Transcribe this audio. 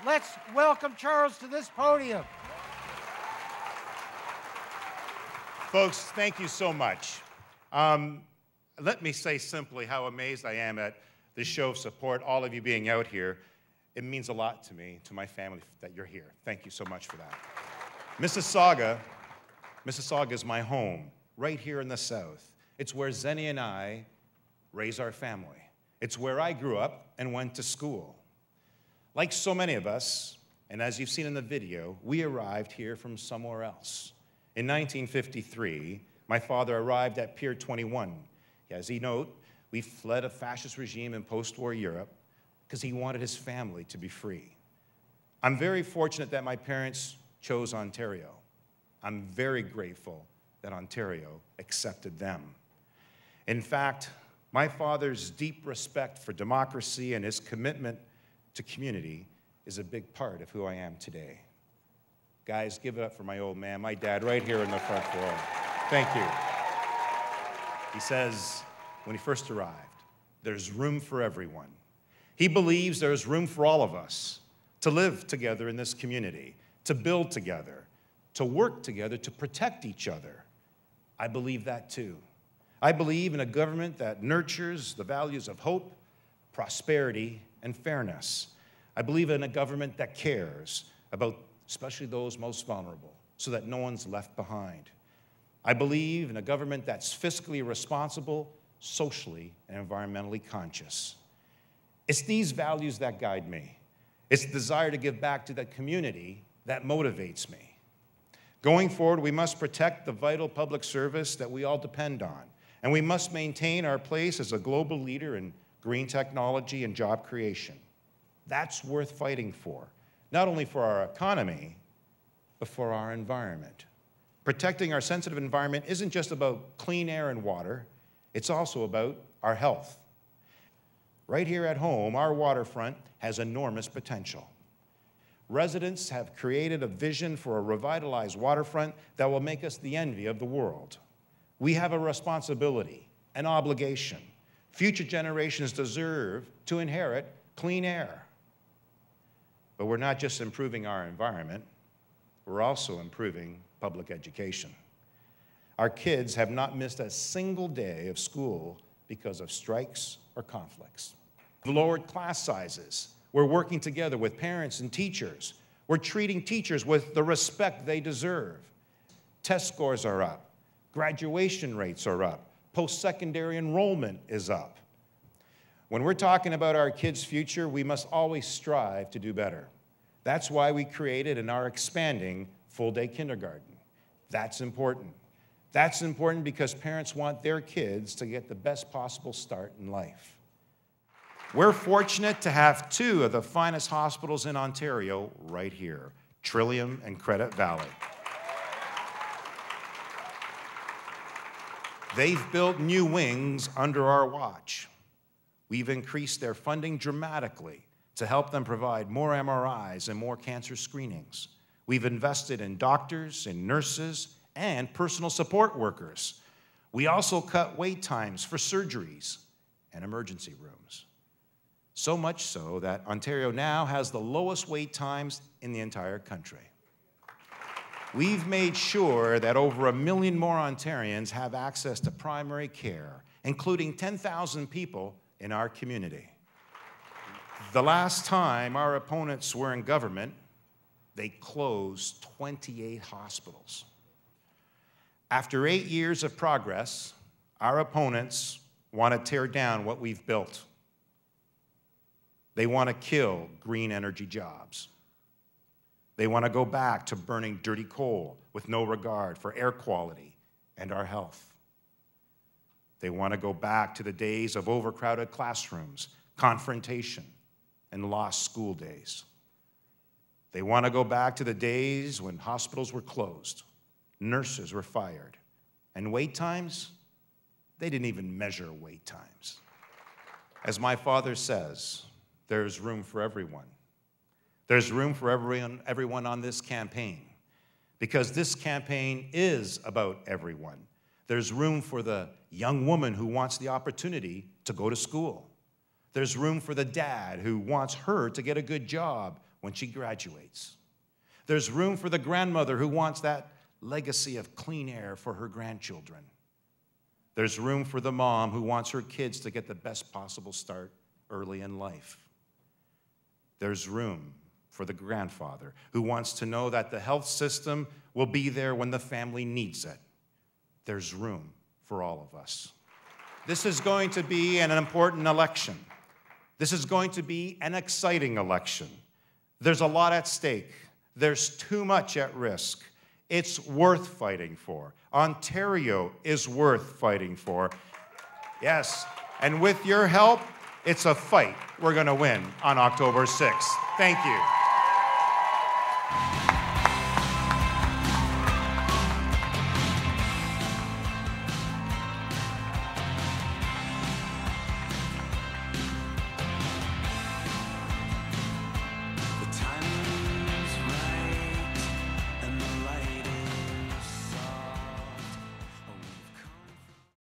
Let's welcome Charles to this podium. Folks, thank you so much. Let me say simply how amazed I am at this show of support, all of you being out here. It means a lot to me, to my family, that you're here. Thank you so much for that. Mississauga is my home, right here in the South. It's where Zenny and I raise our family. It's where I grew up and went to school. Like so many of us, and as you've seen in the video, we arrived here from somewhere else. In 1953, my father arrived at Pier 21. As he noted, we fled a fascist regime in post-war Europe because he wanted his family to be free. I'm very fortunate that my parents chose Ontario. I'm very grateful that Ontario accepted them. In fact, my father's deep respect for democracy and his commitment to community is a big part of who I am today. Guys, give it up for my old man, my dad, right here in the front row. Thank you. He says, when he first arrived, there's room for everyone. He believes there's room for all of us to live together in this community, to build together, to work together, to protect each other. I believe that too. I believe in a government that nurtures the values of hope, prosperity, and fairness. I believe in a government that cares about especially those most vulnerable, so that no one's left behind. I believe in a government that's fiscally responsible, socially and environmentally conscious. It's these values that guide me. It's the desire to give back to the community that motivates me. Going forward, we must protect the vital public service that we all depend on, and we must maintain our place as a global leader in green technology and job creation. That's worth fighting for, not only for our economy, but for our environment. Protecting our sensitive environment isn't just about clean air and water, it's also about our health. Right here at home, our waterfront has enormous potential. Residents have created a vision for a revitalized waterfront that will make us the envy of the world. We have a responsibility, an obligation. Future generations deserve to inherit clean air. But we're not just improving our environment, we're also improving public education. Our kids have not missed a single day of school because of strikes or conflicts. We've lowered class sizes. We're working together with parents and teachers. We're treating teachers with the respect they deserve. Test scores are up. Graduation rates are up. Post-secondary enrollment is up. When we're talking about our kids' future, we must always strive to do better. That's why we created and are expanding full-day kindergarten. That's important. That's important because parents want their kids to get the best possible start in life. We're fortunate to have two of the finest hospitals in Ontario right here, Trillium and Credit Valley. They've built new wings under our watch. We've increased their funding dramatically to help them provide more MRIs and more cancer screenings. We've invested in doctors and nurses and personal support workers. We also cut wait times for surgeries and emergency rooms. So much so that Ontario now has the lowest wait times in the entire country. We've made sure that over 1 million more Ontarians have access to primary care, including 10,000 people in our community. The last time our opponents were in government, they closed 28 hospitals. After 8 years of progress, our opponents want to tear down what we've built. They want to kill green energy jobs. They want to go back to burning dirty coal with no regard for air quality and our health. They want to go back to the days of overcrowded classrooms, confrontation, and lost school days. They want to go back to the days when hospitals were closed, nurses were fired, and wait times, they didn't even measure wait times. As my father says, there's room for everyone. There's room for everyone on this campaign, because this campaign is about everyone. There's room for the young woman who wants the opportunity to go to school. There's room for the dad who wants her to get a good job when she graduates. There's room for the grandmother who wants that legacy of clean air for her grandchildren. There's room for the mom who wants her kids to get the best possible start early in life. There's room for the grandfather who wants to know that the health system will be there when the family needs it. There's room for all of us. This is going to be an important election. This is going to be an exciting election. There's a lot at stake. There's too much at risk. It's worth fighting for. Ontario is worth fighting for. Yes, and with your help, it's a fight we're going to win on October 6th. Thank you.